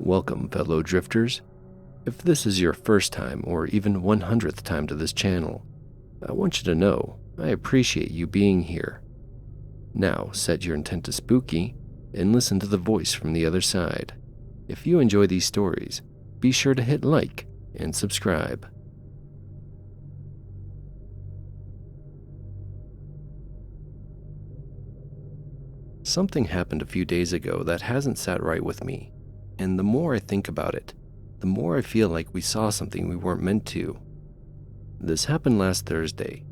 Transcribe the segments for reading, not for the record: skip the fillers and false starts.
Welcome, fellow drifters. If this is your first time or even 100th time to this channel, I want you to know I appreciate you being here. Now set your intent to spooky and listen to the voice from the other side. If you enjoy these stories, be sure to hit like and subscribe. Something happened a few days ago that hasn't sat right with me, and the more I think about it, the more I feel like we saw something we weren't meant to. This happened last Thursday.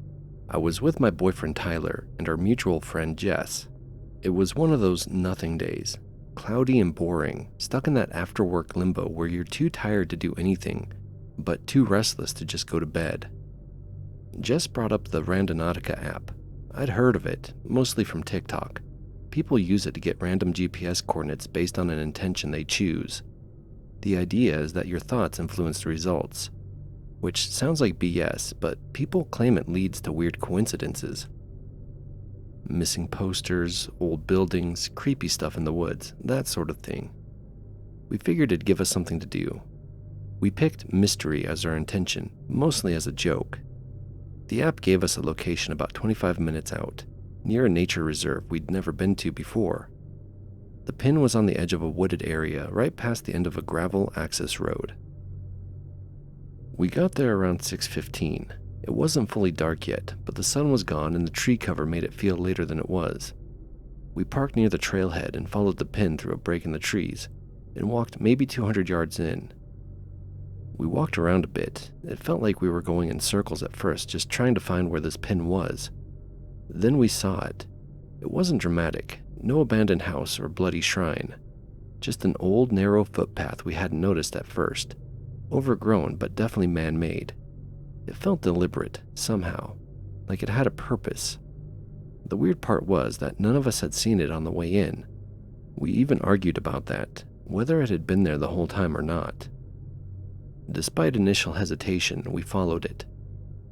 I was with my boyfriend Tyler and our mutual friend Jess. It was one of those nothing days, cloudy and boring, stuck in that after-work limbo where you're too tired to do anything, but too restless to just go to bed. Jess brought up the Randonautica app. I'd heard of it, mostly from TikTok. People use it to get random GPS coordinates based on an intention they choose. The idea is that your thoughts influence the results, which sounds like BS, but people claim it leads to weird coincidences. Missing posters, old buildings, creepy stuff in the woods, that sort of thing. We figured it'd give us something to do. We picked mystery as our intention, mostly as a joke. The app gave us a location about 25 minutes out, near a nature reserve we'd never been to before. The pin was on the edge of a wooded area right past the end of a gravel access road. We got there around 6:15. It wasn't fully dark yet, but the sun was gone and the tree cover made it feel later than it was. We parked near the trailhead and followed the pin through a break in the trees and walked maybe 200 yards in. We walked around a bit. It felt like we were going in circles at first, just trying to find where this pin was. Then we saw it. It wasn't dramatic, no abandoned house or bloody shrine, just an old narrow footpath we hadn't noticed at first, overgrown but definitely man-made. It felt deliberate, somehow, like it had a purpose. The weird part was that none of us had seen it on the way in. We even argued about that, whether it had been there the whole time or not. Despite initial hesitation, we followed it.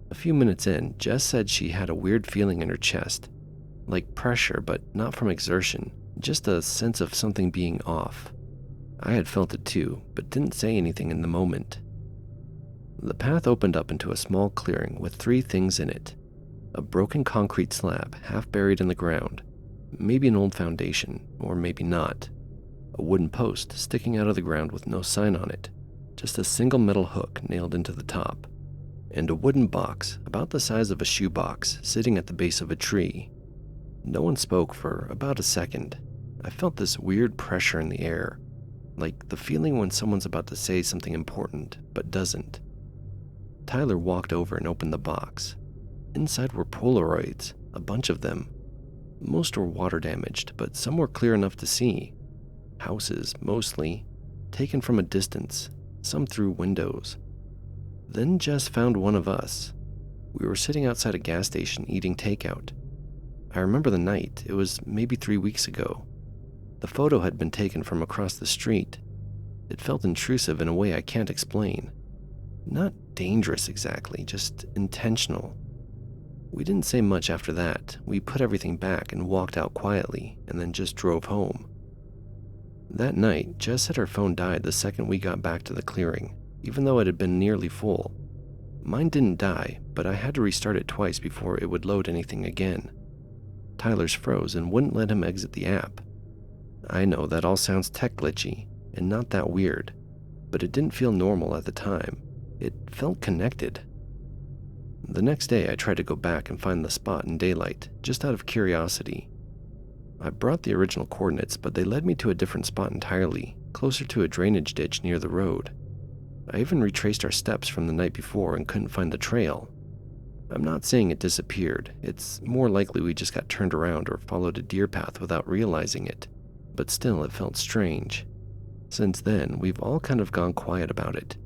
A few minutes in, Jess said she had a weird feeling in her chest, like pressure, but not from exertion, just a sense of something being off. I had felt it too, but didn't say anything in the moment. The path opened up into a small clearing with three things in it. A broken concrete slab half buried in the ground, maybe an old foundation, or maybe not. A wooden post sticking out of the ground with no sign on it, just a single metal hook nailed into the top. And a wooden box about the size of a shoebox sitting at the base of a tree. No one spoke for about a second. I felt this weird pressure in the air, like the feeling when someone's about to say something important but doesn't. Tyler walked over and opened the box. Inside were Polaroids, a bunch of them. Most were water damaged, but some were clear enough to see. Houses, mostly, taken from a distance, some through windows. Then Jess found one of us. We were sitting outside a gas station eating takeout. I remember the night. It was maybe 3 weeks ago. The photo had been taken from across the street. It felt intrusive in a way I can't explain. Not dangerous exactly, just intentional. We didn't say much after that. We put everything back and walked out quietly, and then just drove home. That night, Jess said her phone died the second we got back to the clearing, even though it had been nearly full. Mine didn't die, but I had to restart it twice before it would load anything again. Tyler's froze and wouldn't let him exit the app. I know that all sounds tech glitchy and not that weird, but it didn't feel normal at the time. It felt connected. The next day, I tried to go back and find the spot in daylight, just out of curiosity. I brought the original coordinates, but they led me to a different spot entirely, closer to a drainage ditch near the road. I even retraced our steps from the night before and couldn't find the trail. I'm not saying it disappeared. It's more likely we just got turned around or followed a deer path without realizing it, but still it felt strange. Since then, we've all kind of gone quiet about it.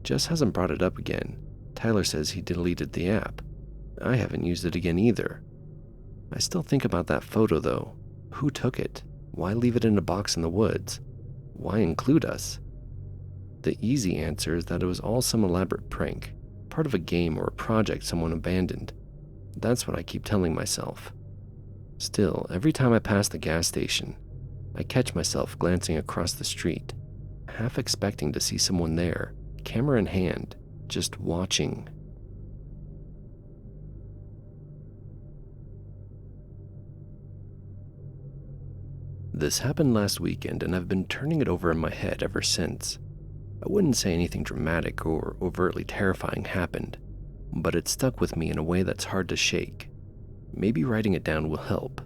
Jess hasn't brought it up again. Tyler says he deleted the app. I haven't used it again either. I still think about that photo though. Who took it? Why leave it in a box in the woods? Why include us? The easy answer is that it was all some elaborate prank, part of a game or a project someone abandoned. That's what I keep telling myself. Still, every time I pass the gas station, I catch myself glancing across the street, half expecting to see someone there, camera in hand, just watching. This happened last weekend, and I've been turning it over in my head ever since. I wouldn't say anything dramatic or overtly terrifying happened, but it stuck with me in a way that's hard to shake. Maybe writing it down will help.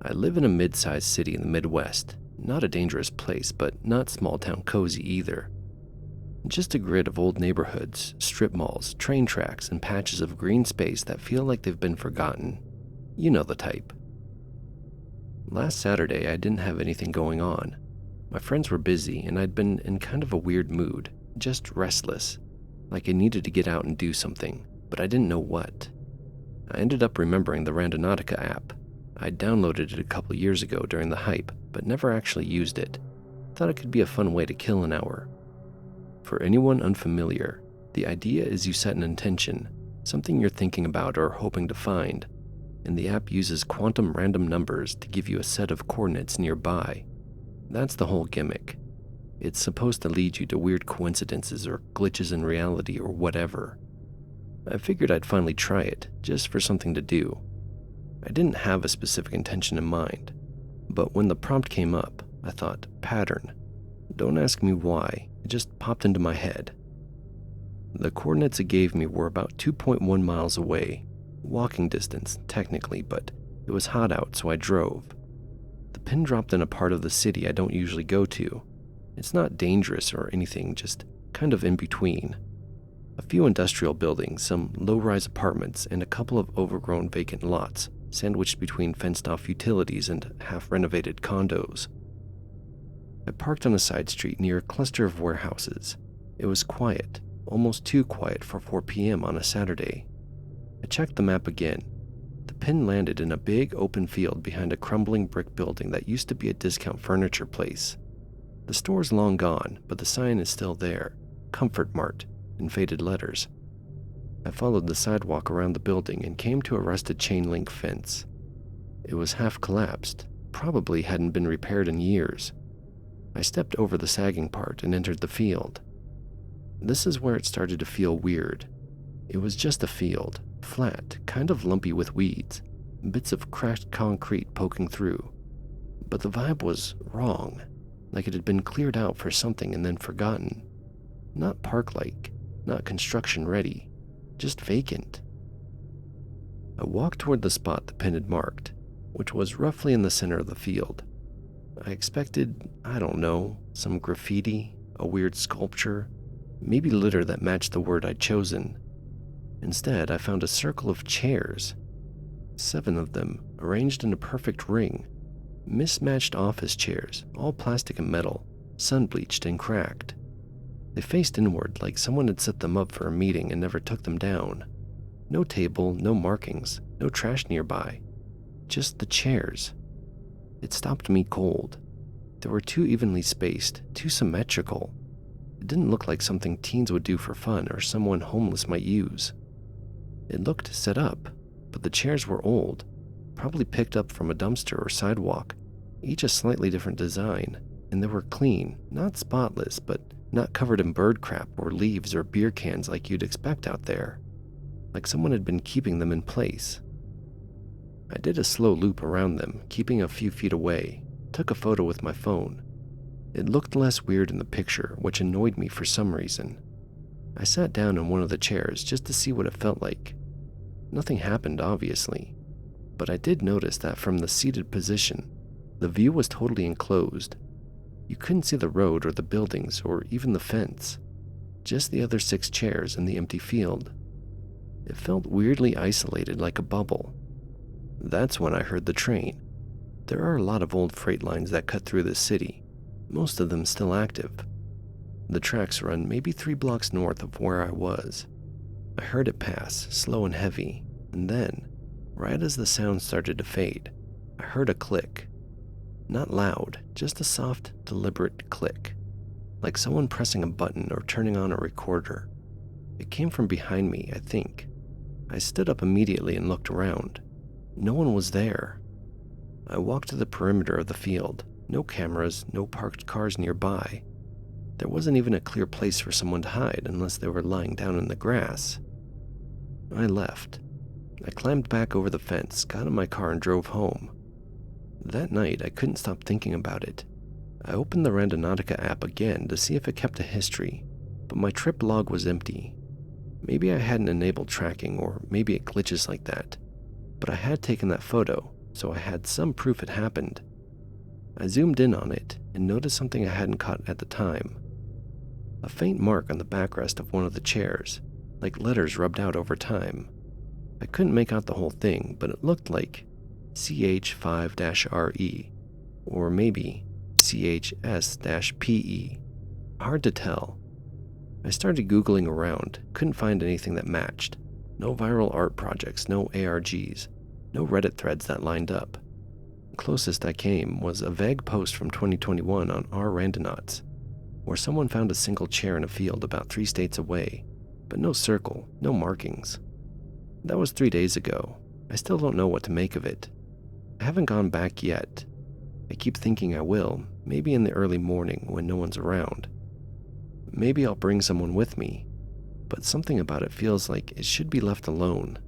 I live in a mid-sized city in the Midwest, not a dangerous place, but not small-town cozy either. Just a grid of old neighborhoods, strip malls, train tracks, and patches of green space that feel like they've been forgotten. You know the type. Last Saturday, I didn't have anything going on. My friends were busy, and I'd been in kind of a weird mood, just restless, like I needed to get out and do something, but I didn't know what. I ended up remembering the Randonautica app. I'd downloaded it a couple years ago during the hype, but never actually used it. Thought it could be a fun way to kill an hour. For anyone unfamiliar, the idea is you set an intention, something you're thinking about or hoping to find, and the app uses quantum random numbers to give you a set of coordinates nearby. That's the whole gimmick. It's supposed to lead you to weird coincidences or glitches in reality or whatever. I figured I'd finally try it, just for something to do. I didn't have a specific intention in mind, but when the prompt came up, I thought, pattern. Don't ask me why, it just popped into my head. The coordinates it gave me were about 2.1 miles away, walking distance, technically, but it was hot out, so I drove. The pin dropped in a part of the city I don't usually go to. It's not dangerous or anything, just kind of in between. A few industrial buildings, some low-rise apartments, and a couple of overgrown vacant lots, sandwiched between fenced-off utilities and half-renovated condos. I parked on a side street near a cluster of warehouses. It was quiet, almost too quiet for 4 p.m. on a Saturday. I checked the map again. The pin landed in a big open field behind a crumbling brick building that used to be a discount furniture place. The store's long gone, but the sign is still there, Comfort Mart, in faded letters. I followed the sidewalk around the building and came to a rusted chain-link fence. It was half collapsed, probably hadn't been repaired in years. I stepped over the sagging part and entered the field. This is where it started to feel weird. It was just a field, flat, kind of lumpy with weeds, bits of cracked concrete poking through. But the vibe was wrong, like it had been cleared out for something and then forgotten. Not park-like, not construction-ready, just vacant. I walked toward the spot the pin had marked, which was roughly in the center of the field. I expected, I don't know, some graffiti, a weird sculpture, maybe litter that matched the word I'd chosen. Instead, I found a circle of chairs. 7 of them, arranged in a perfect ring. Mismatched office chairs, all plastic and metal, sun-bleached and cracked. They faced inward like someone had set them up for a meeting and never took them down. No table, no markings, no trash nearby. Just the chairs. It stopped me cold. They were too evenly spaced, too symmetrical. It didn't look like something teens would do for fun or someone homeless might use. It looked set up, but the chairs were old, probably picked up from a dumpster or sidewalk, each a slightly different design, and they were clean, not spotless, but not covered in bird crap or leaves or beer cans like you'd expect out there, like someone had been keeping them in place. I did a slow loop around them, keeping a few feet away, took a photo with my phone. It looked less weird in the picture, which annoyed me for some reason. I sat down in one of the chairs just to see what it felt like. Nothing happened, obviously, but I did notice that from the seated position, the view was totally enclosed. You couldn't see the road or the buildings or even the fence, just the other 6 chairs in the empty field. It felt weirdly isolated, like a bubble. That's when I heard the train. There are a lot of old freight lines that cut through this city, most of them still active. The tracks run maybe 3 blocks north of where I was. I heard it pass, slow and heavy, and then, right as the sound started to fade, I heard a click. Not loud, just a soft, deliberate click, like someone pressing a button or turning on a recorder. It came from behind me, I think. I stood up immediately and looked around. No one was there. I walked to the perimeter of the field. No cameras, no parked cars nearby. There wasn't even a clear place for someone to hide unless they were lying down in the grass. I left. I climbed back over the fence, got in my car, and drove home. That night, I couldn't stop thinking about it. I opened the Randonautica app again to see if it kept a history, but my trip log was empty. Maybe I hadn't enabled tracking, or maybe it glitches like that. But I had taken that photo, so I had some proof it happened. I zoomed in on it and noticed something I hadn't caught at the time. A faint mark on the backrest of one of the chairs, like letters rubbed out over time. I couldn't make out the whole thing, but it looked like CH5-RE, or maybe CHS-PE. Hard to tell. I started Googling around, couldn't find anything that matched. No viral art projects, no ARGs, no Reddit threads that lined up. The closest I came was a vague post from 2021 on our Randonauts, where someone found a single chair in a field about 3 states away, but no circle, no markings. That was 3 days ago. I still don't know what to make of it. I haven't gone back yet. I keep thinking I will, maybe in the early morning when no one's around. Maybe I'll bring someone with me, but something about it feels like it should be left alone.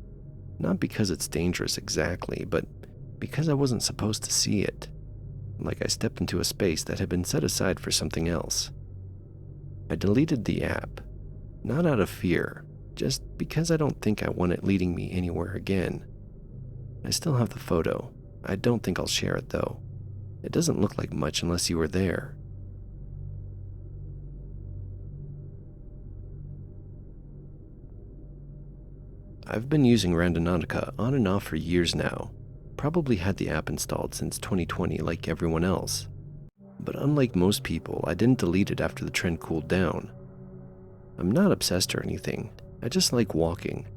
Not because it's dangerous exactly, but because I wasn't supposed to see it. Like I stepped into a space that had been set aside for something else. I deleted the app, not out of fear, just because I don't think I want it leading me anywhere again. I still have the photo. I don't think I'll share it though. It doesn't look like much unless you were there. I've been using Randonautica on and off for years now. Probably had the app installed since 2020 like everyone else. But unlike most people, I didn't delete it after the trend cooled down. I'm not obsessed or anything. I just like walking,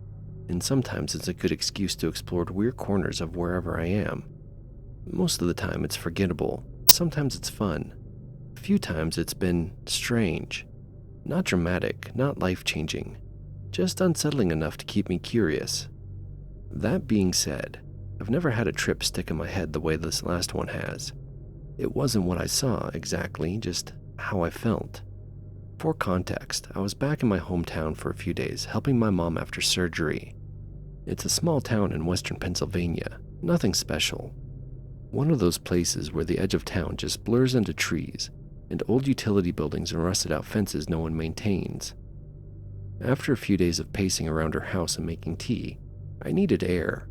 and sometimes it's a good excuse to explore weird corners of wherever I am. Most of the time it's forgettable, sometimes it's fun. A few times it's been strange. Not dramatic, not life-changing, just unsettling enough to keep me curious. That being said, I've never had a trip stick in my head the way this last one has. It wasn't what I saw exactly, just how I felt. For context, I was back in my hometown for a few days helping my mom after surgery. It's a small town in western Pennsylvania, nothing special. One of those places where the edge of town just blurs into trees and old utility buildings and rusted out fences no one maintains. After a few days of pacing around her house and making tea, I needed air.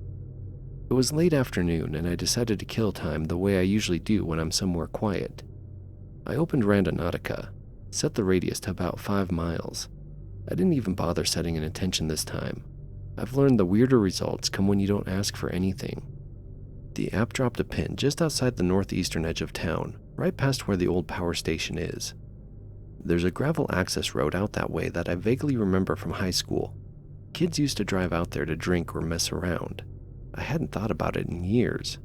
It was late afternoon and I decided to kill time the way I usually do when I'm somewhere quiet. I opened Randonautica, set the radius to about 5 miles. I didn't even bother setting an intention this time. I've learned the weirder results come when you don't ask for anything. The app dropped a pin just outside the northeastern edge of town, right past where the old power station is. There's a gravel access road out that way that I vaguely remember from high school. Kids used to drive out there to drink or mess around. I hadn't thought about it in years.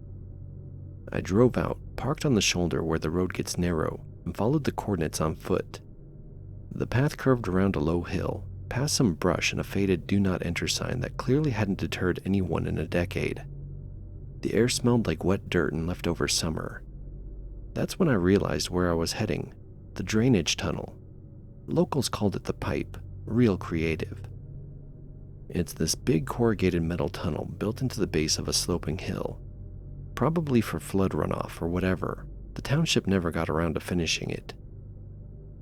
I drove out, parked on the shoulder where the road gets narrow, and followed the coordinates on foot. The path curved around a low hill, past some brush and a faded "Do Not Enter" sign that clearly hadn't deterred anyone in a decade. The air smelled like wet dirt and leftover summer. That's when I realized where I was heading, the drainage tunnel. Locals called it the pipe, real creative. It's this big corrugated metal tunnel built into the base of a sloping hill. Probably for flood runoff or whatever. The township never got around to finishing it.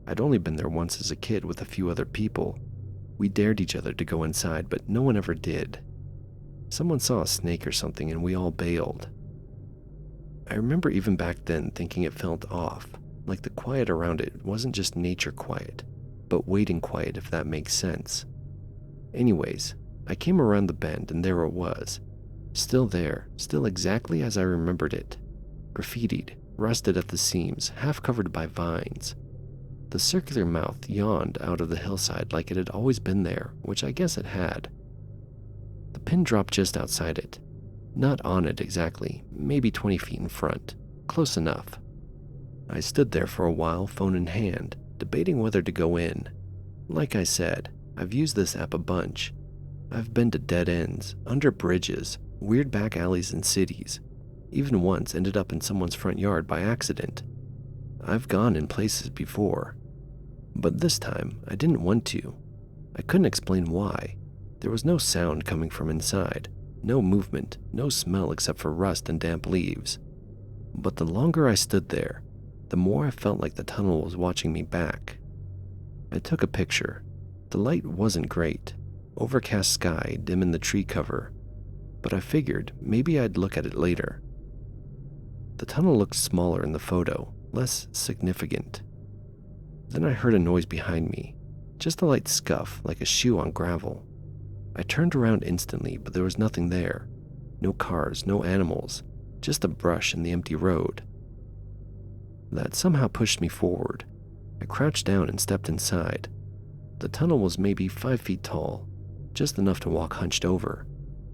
I'd only been there once as a kid with a few other people. We dared each other to go inside, but no one ever did. Someone saw a snake or something and we all bailed. I remember even back then thinking it felt off, like the quiet around it wasn't just nature quiet, but waiting quiet, if that makes sense. Anyways, I came around the bend and there it was. Still there, still exactly as I remembered it. Graffitied, rusted at the seams, half covered by vines. The circular mouth yawned out of the hillside like it had always been there, which I guess it had. The pin dropped just outside it. Not on it exactly, maybe 20 feet in front. Close enough. I stood there for a while, phone in hand, debating whether to go in. Like I said, I've used this app a bunch. I've been to dead ends, under bridges, weird back alleys in cities. Even once ended up in someone's front yard by accident. I've gone in places before. But this time, I didn't want to. I couldn't explain why. There was no sound coming from inside, no movement, no smell except for rust and damp leaves. But the longer I stood there, the more I felt like the tunnel was watching me back. I took a picture. The light wasn't great. Overcast sky, dim in the tree cover. But I figured maybe I'd look at it later. The tunnel looked smaller in the photo, less significant. Then I heard a noise behind me, just a light scuff like a shoe on gravel. I turned around instantly, but there was nothing there. No cars, no animals, just a brush in the empty road. That somehow pushed me forward. I crouched down and stepped inside. The tunnel was maybe 5 feet tall, just enough to walk hunched over.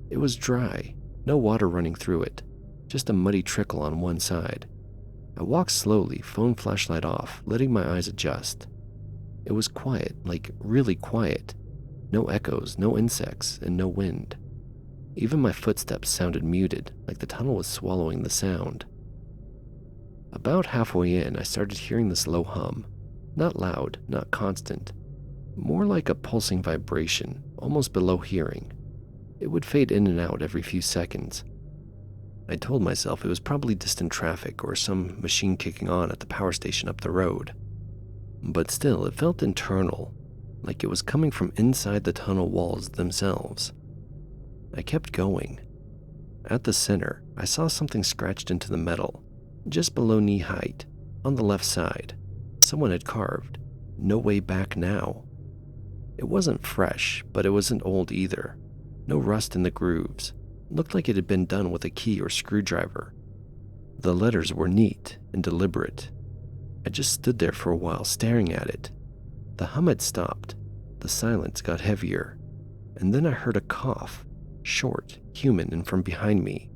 It was dry, no water running through it, just a muddy trickle on one side. I walked slowly, phone flashlight off, letting my eyes adjust. It was quiet, like really quiet. No echoes, no insects, and no wind. Even my footsteps sounded muted, like the tunnel was swallowing the sound. About halfway in, I started hearing this low hum. Not loud, not constant. More like a pulsing vibration, almost below hearing. It would fade in and out every few seconds. I told myself it was probably distant traffic or some machine kicking on at the power station up the road. But still, it felt internal, like it was coming from inside the tunnel walls themselves. I kept going. At the center, I saw something scratched into the metal, just below knee height, on the left side. Someone had carved, "No way back now." It wasn't fresh, but it wasn't old either. No rust in the grooves. Looked like it had been done with a key or screwdriver. The letters were neat and deliberate. I just stood there for a while staring at it. The hum had stopped. The silence got heavier. And then I heard a cough, short, human, and from behind me.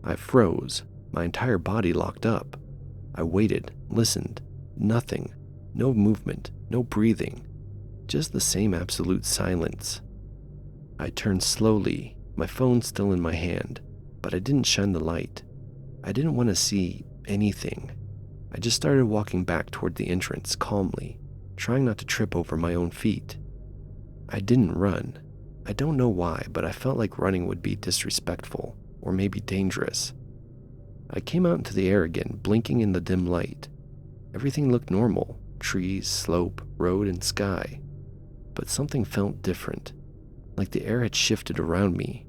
I froze, my entire body locked up. I waited, listened. Nothing. No movement, no breathing. Just the same absolute silence. I turned slowly, my phone still in my hand, but I didn't shine the light. I didn't want to see anything. I just started walking back toward the entrance calmly, trying not to trip over my own feet. I didn't run. I don't know why, but I felt like running would be disrespectful, or maybe dangerous. I came out into the air again, blinking in the dim light. Everything looked normal, trees, slope, road, and sky. But something felt different, like the air had shifted around me.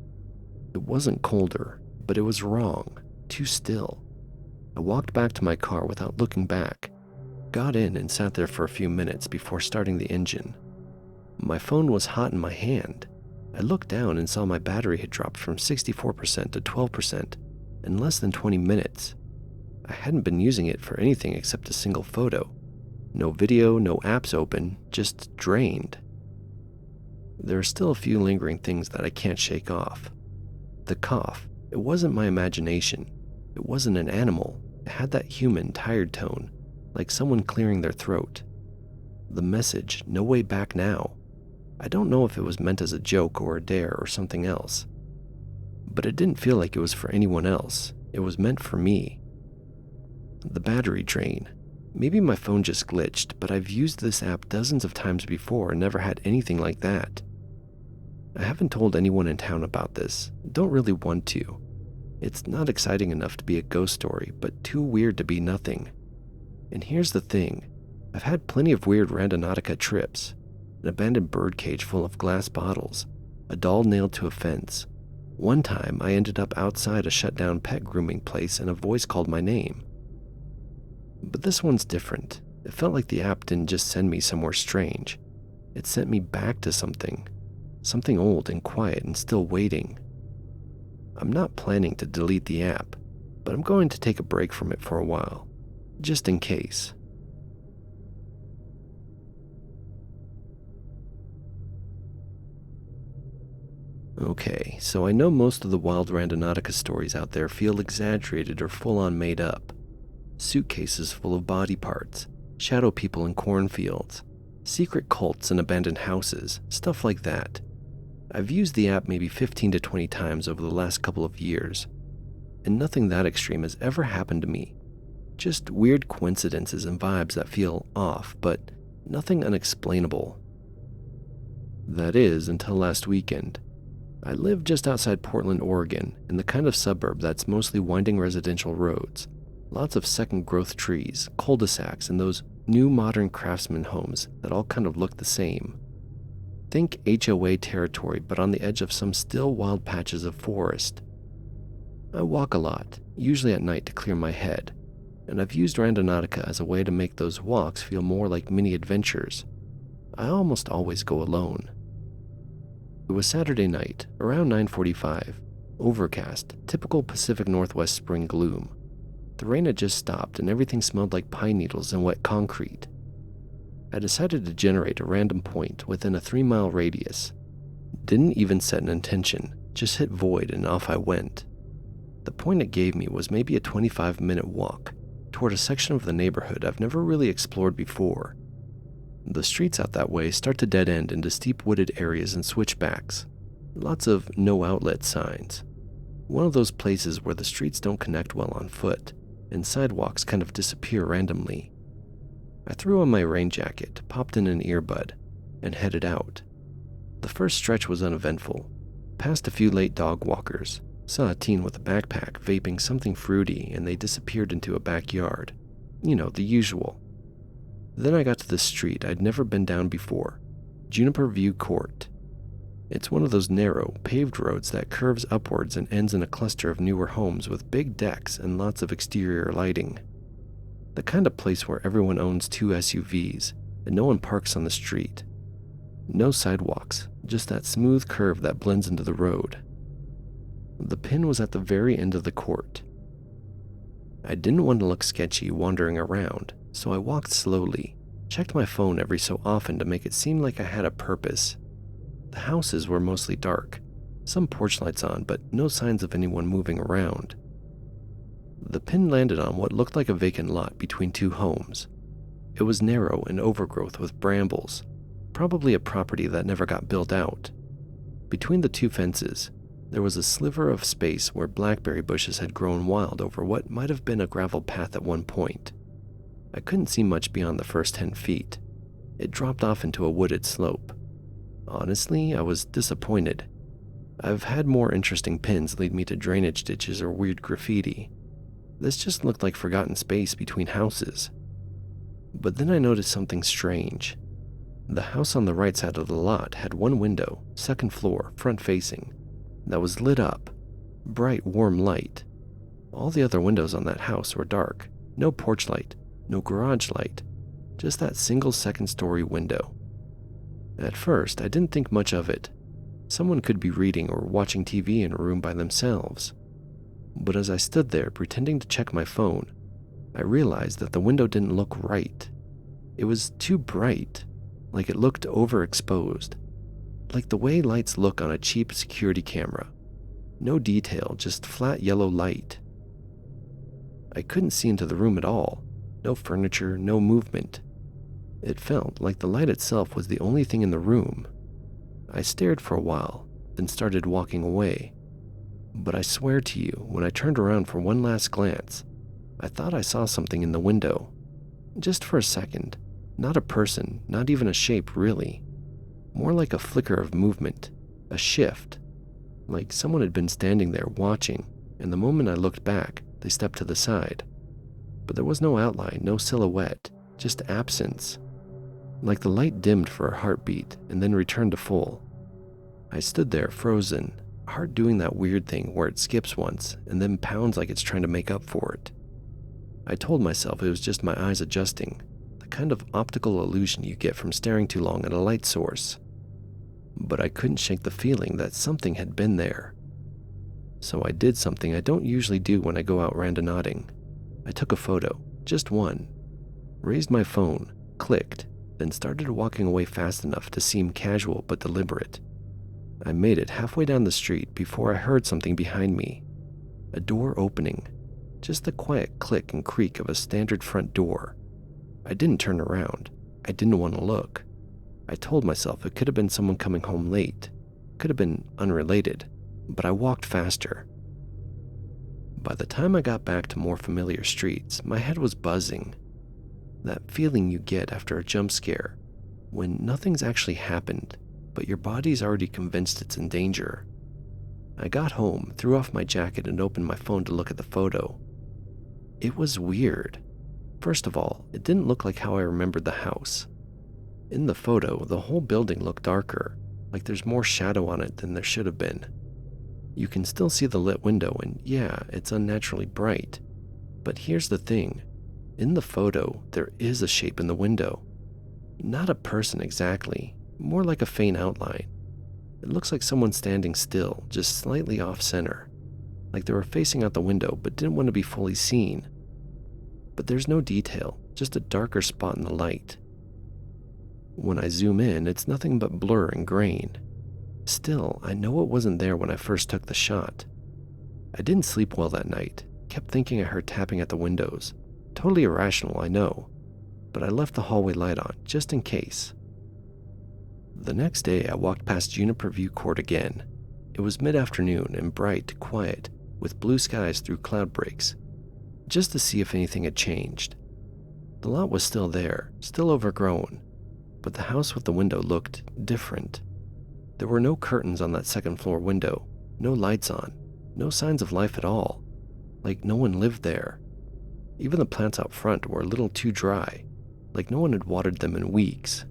It wasn't colder, but it was wrong, too still. I walked back to my car without looking back, got in and sat there for a few minutes before starting the engine. My phone was hot in my hand. I looked down and saw my battery had dropped from 64% to 12% in less than 20 minutes. I hadn't been using it for anything except a single photo. No video, no apps open, just drained. There are still a few lingering things that I can't shake off. The cough, it wasn't my imagination. It wasn't an animal. It had that human, tired tone, like someone clearing their throat. The message, "No way back now." I don't know if it was meant as a joke or a dare or something else. But it didn't feel like it was for anyone else. It was meant for me. The battery drain. Maybe my phone just glitched, but I've used this app dozens of times before and never had anything like that. I haven't told anyone in town about this. Don't really want to. It's not exciting enough to be a ghost story, but too weird to be nothing. And here's the thing. I've had plenty of weird Randonautica trips. An abandoned birdcage full of glass bottles. A doll nailed to a fence. One time, I ended up outside a shut-down pet grooming place and a voice called my name. But this one's different. It felt like the app didn't just send me somewhere strange. It sent me back to something. Something old and quiet and still waiting. I'm not planning to delete the app, but I'm going to take a break from it for a while, just in case. Okay, so I know most of the wild Randonautica stories out there feel exaggerated or full-on made up. Suitcases full of body parts, shadow people in cornfields, secret cults in abandoned houses, stuff like that. I've used the app maybe 15 to 20 times over the last couple of years, and nothing that extreme has ever happened to me. Just weird coincidences and vibes that feel off, but Nothing unexplainable. That is, until last weekend. I live just outside Portland, Oregon, in the kind of suburb that's mostly winding residential roads, lots of second-growth trees, cul-de-sacs, and those new modern craftsman homes that all kind of look the same. Think HOA territory, but on the edge of some still wild patches of forest. I walk a lot, usually at night to clear my head, and I've used Randonautica as a way to make those walks feel more like mini adventures. I almost always go alone. It was Saturday night, around 9:45, overcast, typical Pacific Northwest spring gloom. The rain had just stopped and everything smelled like pine needles and wet concrete. I decided to generate a random point within a 3-mile radius. Didn't even set an intention, just hit void and off I went. The point it gave me was maybe a 25-minute walk toward a section of the neighborhood I've never really explored before. The streets out that way start to dead end into steep wooded areas and switchbacks. Lots of no outlet signs. One of those places where the streets don't connect well on foot, and sidewalks kind of disappear randomly. I threw on my rain jacket, popped in an earbud, and headed out. The first stretch was uneventful. Passed a few late dog walkers, saw a teen with a backpack vaping something fruity, and they disappeared into a backyard. You know, the usual. Then I got to the street I'd never been down before, Juniper View Court. It's one of those narrow, paved roads that curves upwards and ends in a cluster of newer homes with big decks and lots of exterior lighting. The kind of place where everyone owns 2 SUVs and no one parks on the street. No sidewalks, just that smooth curve that blends into the road. The pin was at the very end of the court. I didn't want to look sketchy wandering around, so I walked slowly, checked my phone every so often to make it seem like I had a purpose. The houses were mostly dark, some porch lights on, but no signs of anyone moving around. The pin landed on what looked like a vacant lot between 2 homes. It was narrow and overgrowth with brambles, probably a property that never got built out. Between the 2 fences, there was a sliver of space where blackberry bushes had grown wild over what might have been a gravel path at one point. I couldn't see much beyond the first 10 feet. It dropped off into a wooded slope. Honestly, I was disappointed. I've had more interesting pins lead me to drainage ditches or weird graffiti. This just looked like forgotten space between houses. But then I noticed something strange. The house on the right side of the lot had one window, second floor, front facing, that was lit up, bright warm light. All the other windows on that house were dark, no porch light, no garage light, just that single second-story window. At first, I didn't think much of it. Someone could be reading or watching TV in a room by themselves. But as I stood there pretending to check my phone, I realized that the window didn't look right. It was too bright, like it looked overexposed, like the way lights look on a cheap security camera. No detail, just flat yellow light. I couldn't see into the room at all. No furniture, no movement. It felt like the light itself was the only thing in the room. I stared for a while, then started walking away. But I swear to you, when I turned around for one last glance, I thought I saw something in the window. Just for a second. Not a person, not even a shape really. More like a flicker of movement, a shift. Like someone had been standing there watching, and the moment I looked back, they stepped to the side. But there was no outline, no silhouette, just absence. Like the light dimmed for a heartbeat and then returned to full. I stood there frozen, heart doing that weird thing where it skips once and then pounds like it's trying to make up for it. I told myself it was just my eyes adjusting, the kind of optical illusion you get from staring too long at a light source. But I couldn't shake the feeling that something had been there. So I did something I don't usually do when I go out randonauting. I took a photo, just one, raised my phone, clicked, then started walking away fast enough to seem casual but deliberate. I made it halfway down the street before I heard something behind me. A door opening, just the quiet click and creak of a standard front door. I didn't turn around. I didn't want to look. I told myself it could have been someone coming home late, could have been unrelated, but I walked faster. By the time I got back to more familiar streets, my head was buzzing. That feeling you get after a jump scare, when nothing's actually happened, but your body's already convinced it's in danger. I got home, threw off my jacket, and opened my phone to look at the photo. It was weird. First of all, it didn't look like how I remembered the house. In the photo, the whole building looked darker, like there's more shadow on it than there should have been. You can still see the lit window, and yeah, it's unnaturally bright. But here's the thing. In the photo, there is a shape in the window. Not a person exactly, more like a faint outline. It looks like someone standing still, just slightly off-center. Like they were facing out the window but didn't want to be fully seen. But there's no detail, just a darker spot in the light. When I zoom in, it's nothing but blur and grain. Still, I know it wasn't there when I first took the shot. I didn't sleep well that night, kept thinking I heard tapping at the windows. Totally irrational, I know, but I left the hallway light on, just in case. The next day, I walked past Juniper View Court again. It was mid-afternoon and bright, quiet, with blue skies through cloud breaks, just to see if anything had changed. The lot was still there, still overgrown, but the house with the window looked different. There were no curtains on that second-floor window, no lights on, no signs of life at all, like no one lived there. Even the plants out front were a little too dry, like no one had watered them in weeks.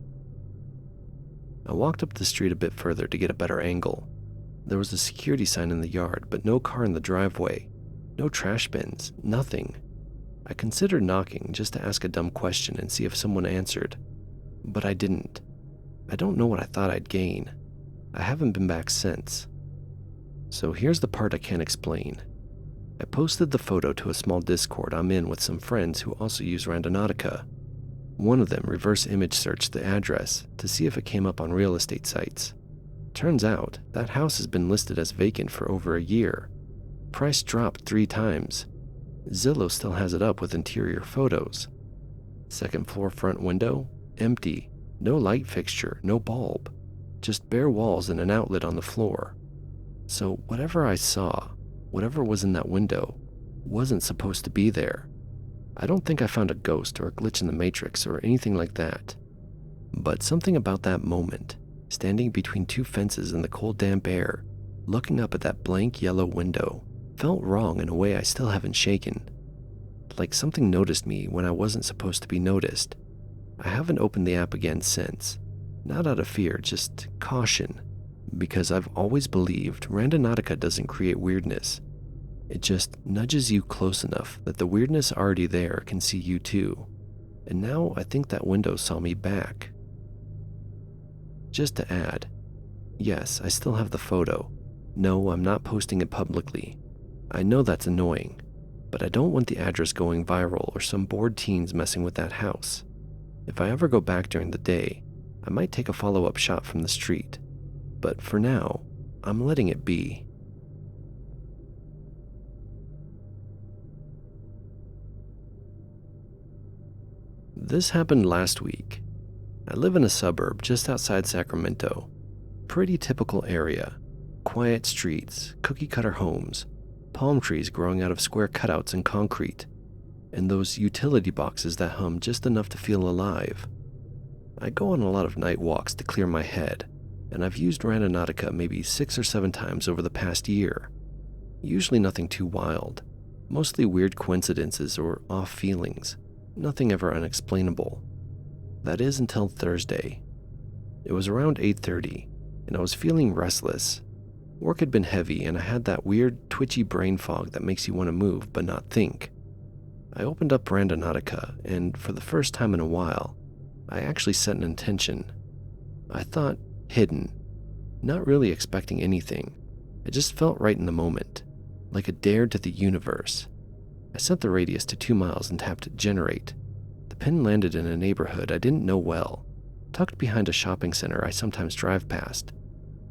I walked up the street a bit further to get a better angle. There was a security sign in the yard, but no car in the driveway, no trash bins, nothing. I considered knocking just to ask a dumb question and see if someone answered, but I didn't. I don't know what I thought I'd gain. I haven't been back since. So here's the part I can't explain. I posted the photo to a small Discord I'm in with some friends who also use Randonautica. One of them reverse image searched the address to see if it came up on real estate sites. Turns out that house has been listed as vacant for over a year. Price dropped 3 times. Zillow still has it up with interior photos. Second floor front window, empty. No light fixture, no bulb. Just bare walls and an outlet on the floor. So whatever I saw, whatever was in that window, wasn't supposed to be there. I don't think I found a ghost or a glitch in the matrix or anything like that. But something about that moment, standing between 2 fences in the cold damp air, looking up at that blank yellow window, felt wrong in a way I still haven't shaken. Like something noticed me when I wasn't supposed to be noticed. I haven't opened the app again since. Not out of fear, just caution. Because I've always believed Randonautica doesn't create weirdness. It just nudges you close enough that the weirdness already there can see you too. And now I think that window saw me back. Just to add, yes, I still have the photo. No, I'm not posting it publicly. I know that's annoying, but I don't want the address going viral or some bored teens messing with that house. If I ever go back during the day, I might take a follow-up shot from the street. But for now, I'm letting it be. This happened last week. I live in a suburb just outside Sacramento. Pretty typical area. Quiet streets, cookie-cutter homes, palm trees growing out of square cutouts in concrete, and those utility boxes that hum just enough to feel alive. I go on a lot of night walks to clear my head, and I've used Randonautica maybe 6 or 7 times over the past year. Usually nothing too wild, mostly weird coincidences or off feelings, nothing ever unexplainable. That is until Thursday. It was around 8:30, and I was feeling restless. Work had been heavy, and I had that weird, twitchy brain fog that makes you want to move but not think. I opened up Randonautica, and for the first time in a while, I actually set an intention. I thought hidden, not really expecting anything. It just felt right in the moment, like a dare to the universe. I set the radius to 2 miles and tapped generate. The pin landed in a neighborhood I didn't know well, tucked behind a shopping center I sometimes drive past,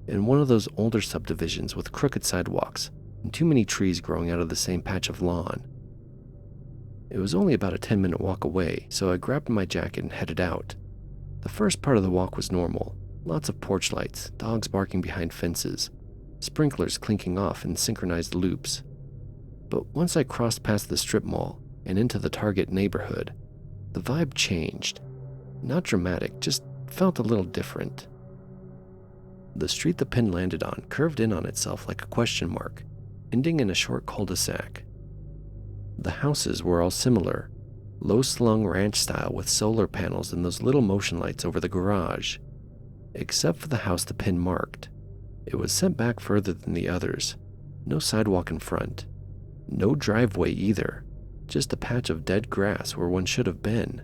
in one of those older subdivisions with crooked sidewalks and too many trees growing out of the same patch of lawn. It was only about a 10-minute walk away, so I grabbed my jacket and headed out. The first part of the walk was normal. Lots of porch lights, dogs barking behind fences, sprinklers clinking off in synchronized loops. But once I crossed past the strip mall and into the Target neighborhood, The vibe changed. Not dramatic, just felt a little different. The street the pin landed on curved in on itself like a question mark, ending in a short cul-de-sac. The houses were all similar, low-slung ranch style with solar panels and those little motion lights over the garage. Except for the house the pin marked. It was set back further than the others. No sidewalk in front. No driveway either. Just a patch of dead grass where one should have been.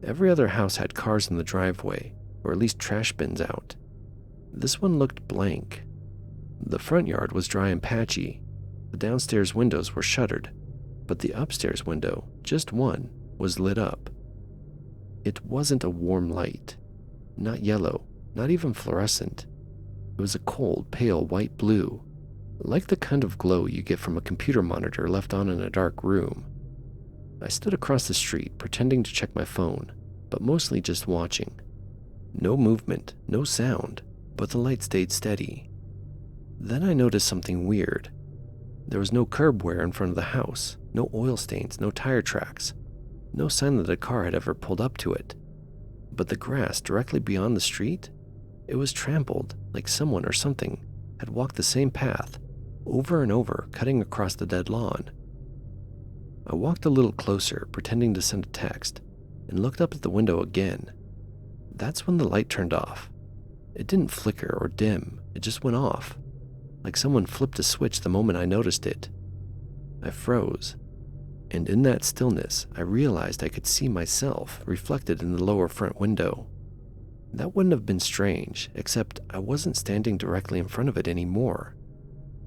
Every other house had cars in the driveway, or at least trash bins out. This one looked blank. The front yard was dry and patchy. The downstairs windows were shuttered, but the upstairs window, just one, was lit up. It wasn't a warm light. Not yellow, not even fluorescent. It was a cold, pale white blue, like the kind of glow you get from a computer monitor left on in a dark room. I stood across the street, pretending to check my phone, but mostly just watching. No movement, no sound, but the light stayed steady. Then I noticed something weird. There was no curb wear in front of the house, no oil stains, no tire tracks, no sign that a car had ever pulled up to it. But the grass directly beyond the street, it was trampled, like someone or something had walked the same path, over and over, cutting across the dead lawn. I walked a little closer, pretending to send a text, and looked up at the window again. That's when the light turned off. It didn't flicker or dim, it just went off, like someone flipped a switch the moment I noticed it. I froze, and in that stillness, I realized I could see myself reflected in the lower front window. That wouldn't have been strange, except I wasn't standing directly in front of it anymore.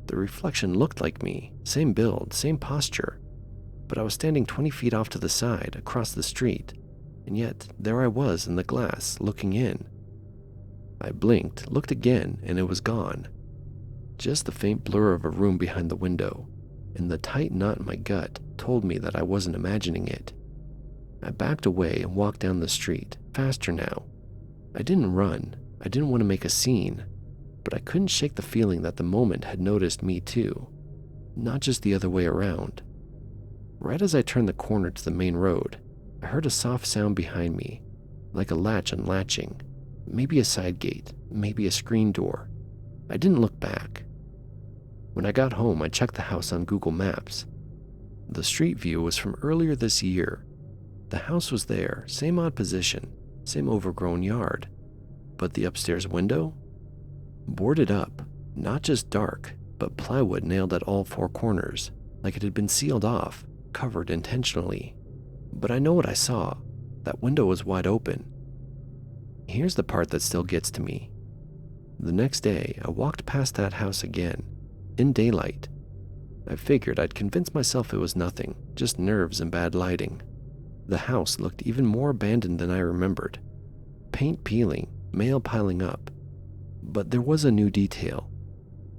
The reflection looked like me, same build, same posture, but I was standing 20 feet off to the side, across the street, and yet there I was in the glass, looking in. I blinked, looked again, and it was gone. Just the faint blur of a room behind the window, and the tight knot in my gut told me that I wasn't imagining it. I backed away and walked down the street, faster now. I didn't run, I didn't want to make a scene, but I couldn't shake the feeling that the moment had noticed me too, not just the other way around. Right as I turned the corner to the main road, I heard a soft sound behind me, like a latch unlatching, maybe a side gate, maybe a screen door. I didn't look back. When I got home, I checked the house on Google Maps. The street view was from earlier this year. The house was there, same odd position, same overgrown yard. But the upstairs window? Boarded up, not just dark, but plywood nailed at all four corners, like it had been sealed off, covered intentionally. But I know what I saw. That window was wide open. Here's the part that still gets to me. The next day, I walked past that house again, in daylight. I figured I'd convince myself it was nothing, just nerves and bad lighting. The house looked even more abandoned than I remembered. Paint peeling, mail piling up. But there was a new detail.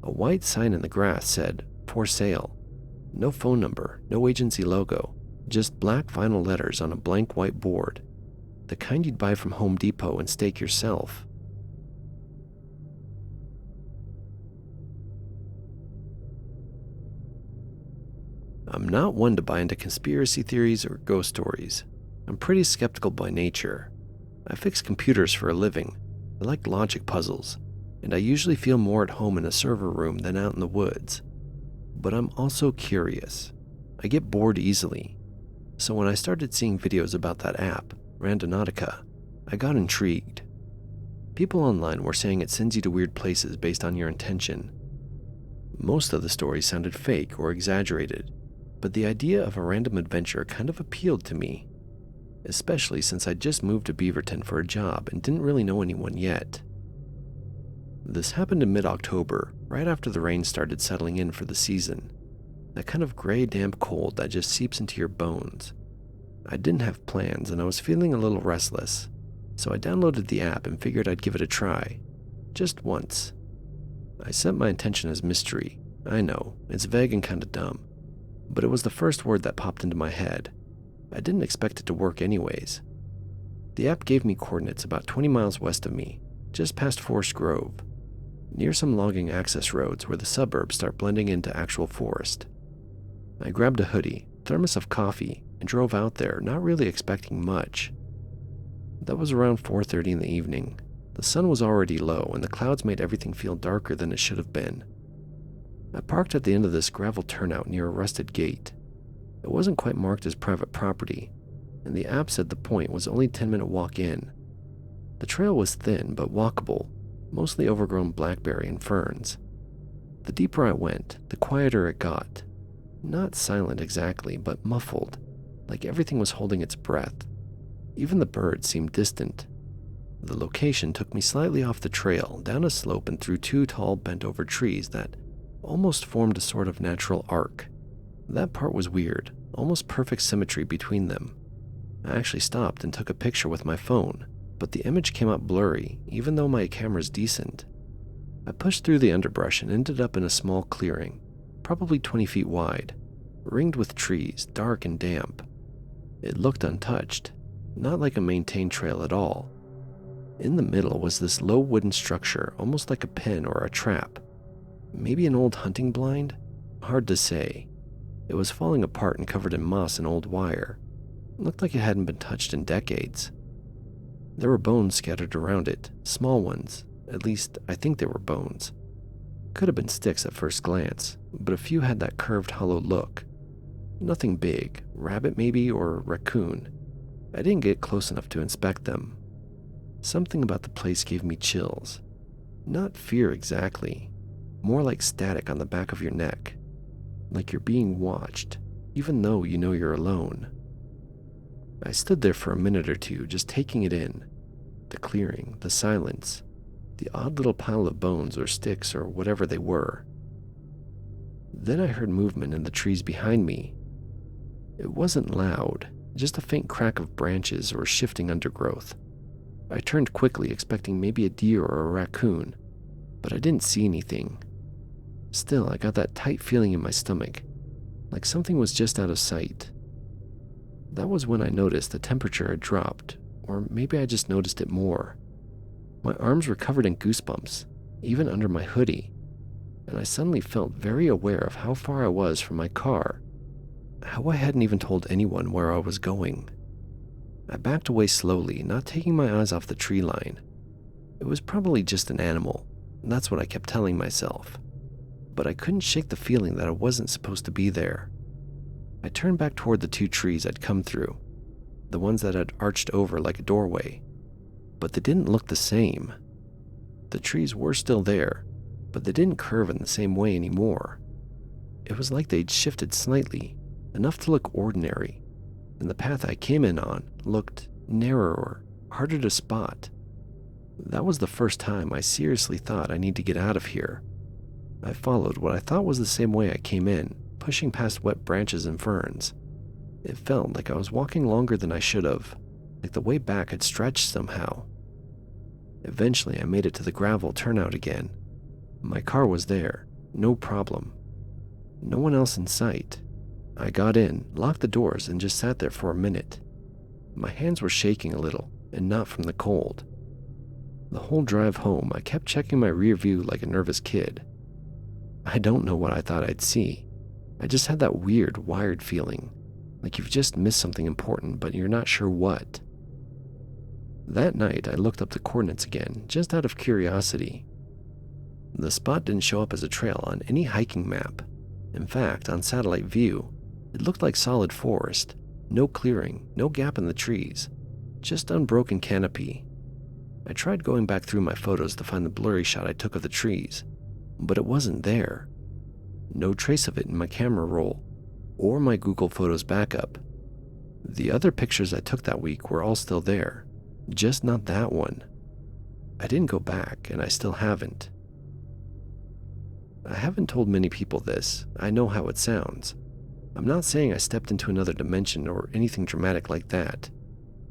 A white sign in the grass said, "For sale." No phone number, no agency logo, just black vinyl letters on a blank white board. The kind you'd buy from Home Depot and stake yourself. I'm not one to buy into conspiracy theories or ghost stories. I'm pretty skeptical by nature. I fix computers for a living. I like logic puzzles, and I usually feel more at home in a server room than out in the woods. But I'm also curious. I get bored easily. So when I started seeing videos about that app, Randonautica, I got intrigued. People online were saying it sends you to weird places based on your intention. Most of the stories sounded fake or exaggerated, but the idea of a random adventure kind of appealed to me, especially since I'd just moved to Beaverton for a job and didn't really know anyone yet. This happened in mid-October, right after the rain started settling in for the season. That kind of gray, damp cold that just seeps into your bones. I didn't have plans and I was feeling a little restless, so I downloaded the app and figured I'd give it a try. Just once. I set my intention as mystery. I know, it's vague and kinda dumb, but it was the first word that popped into my head. I didn't expect it to work anyways. The app gave me coordinates about 20 miles west of me, just past Forest Grove, near some logging access roads where the suburbs start blending into actual forest. I grabbed a hoodie, thermos of coffee, and drove out there, not really expecting much. That was around 4:30 in the evening. The sun was already low, and the clouds made everything feel darker than it should have been. I parked at the end of this gravel turnout near a rusted gate. It wasn't quite marked as private property, and the app said the point was only a 10-minute walk in. The trail was thin but walkable, mostly overgrown blackberry and ferns. The deeper I went, the quieter it got. Not silent exactly, but muffled, like everything was holding its breath. Even the birds seemed distant. The location took me slightly off the trail, down a slope and through two tall bent-over trees that almost formed a sort of natural arc. That part was weird, almost perfect symmetry between them. I actually stopped and took a picture with my phone, but the image came out blurry, even though my camera's decent. I pushed through the underbrush and ended up in a small clearing, probably 20 feet wide, ringed with trees, dark and damp. It looked untouched, not like a maintained trail at all. In the middle was this low wooden structure, almost like a pen or a trap. Maybe an old hunting blind? Hard to say. It was falling apart and covered in moss and old wire. It looked like it hadn't been touched in decades. There were bones scattered around it, small ones. At least, I think they were bones. Could have been sticks at first glance, but a few had that curved, hollow look. Nothing big, rabbit maybe, or raccoon. I didn't get close enough to inspect them. Something about the place gave me chills. Not fear exactly, more like static on the back of your neck. Like you're being watched, even though you know you're alone. I stood there for a minute or two, just taking it in. The clearing, the silence, the odd little pile of bones or sticks or whatever they were. Then I heard movement in the trees behind me. It wasn't loud, just a faint crack of branches or shifting undergrowth. I turned quickly, expecting maybe a deer or a raccoon, but I didn't see anything. Still, I got that tight feeling in my stomach, like something was just out of sight. That was when I noticed the temperature had dropped, or maybe I just noticed it more. My arms were covered in goosebumps, even under my hoodie, and I suddenly felt very aware of how far I was from my car, how I hadn't even told anyone where I was going. I backed away slowly, not taking my eyes off the tree line. It was probably just an animal, that's what I kept telling myself. But I couldn't shake the feeling that I wasn't supposed to be there. I turned back toward the two trees I'd come through, the ones that had arched over like a doorway. But they didn't look the same. The trees were still there, but they didn't curve in the same way anymore. It was like they'd shifted slightly, enough to look ordinary, and the path I came in on looked narrower, harder to spot. That was the first time I seriously thought I need to get out of here. I followed what I thought was the same way I came in, pushing past wet branches and ferns. It felt like I was walking longer than I should have, like the way back had stretched somehow. Eventually, I made it to the gravel turnout again. My car was there, no problem. No one else in sight. I got in, locked the doors, and just sat there for a minute. My hands were shaking a little, and not from the cold. The whole drive home, I kept checking my rear view like a nervous kid. I don't know what I thought I'd see. I just had that weird, wired feeling, like you've just missed something important, but you're not sure what. That night, I looked up the coordinates again, just out of curiosity. The spot didn't show up as a trail on any hiking map. In fact, on satellite view, it looked like solid forest. No clearing, no gap in the trees, just unbroken canopy. I tried going back through my photos to find the blurry shot I took of the trees, but it wasn't there. No trace of it in my camera roll, or my Google Photos backup. The other pictures I took that week were all still there, just not that one. I didn't go back, and I still haven't. I haven't told many people this. I know how it sounds. I'm not saying I stepped into another dimension or anything dramatic like that.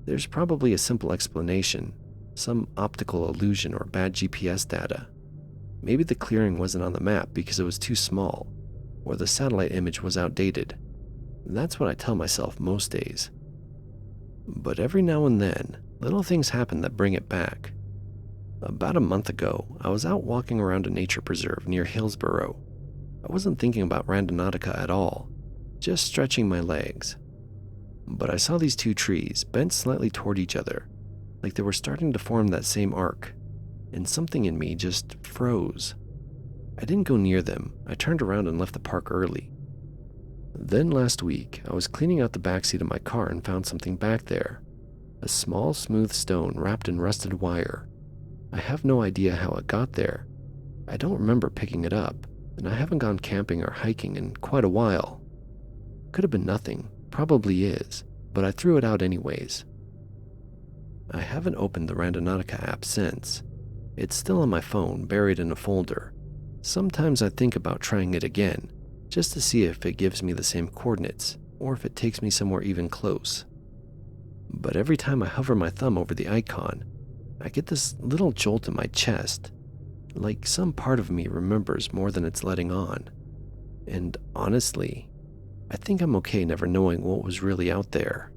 There's probably a simple explanation, some optical illusion or bad GPS data. Maybe the clearing wasn't on the map because it was too small, or the satellite image was outdated. That's what I tell myself most days. But every now and then, little things happen that bring it back. About a month ago, I was out walking around a nature preserve near Hillsborough. I wasn't thinking about Randonautica at all, just stretching my legs. But I saw these two trees bent slightly toward each other, like they were starting to form that same arc, and something in me just froze. I didn't go near them. I turned around and left the park early. Then last week, I was cleaning out the backseat of my car and found something back there. A small, smooth stone wrapped in rusted wire. I have no idea how it got there. I don't remember picking it up, and I haven't gone camping or hiking in quite a while. Could have been nothing, probably is, but I threw it out anyways. I haven't opened the Randonautica app since. It's still on my phone, buried in a folder. Sometimes I think about trying it again, just to see if it gives me the same coordinates, or if it takes me somewhere even close. But every time I hover my thumb over the icon, I get this little jolt in my chest, like some part of me remembers more than it's letting on. And honestly, I think I'm okay never knowing what was really out there.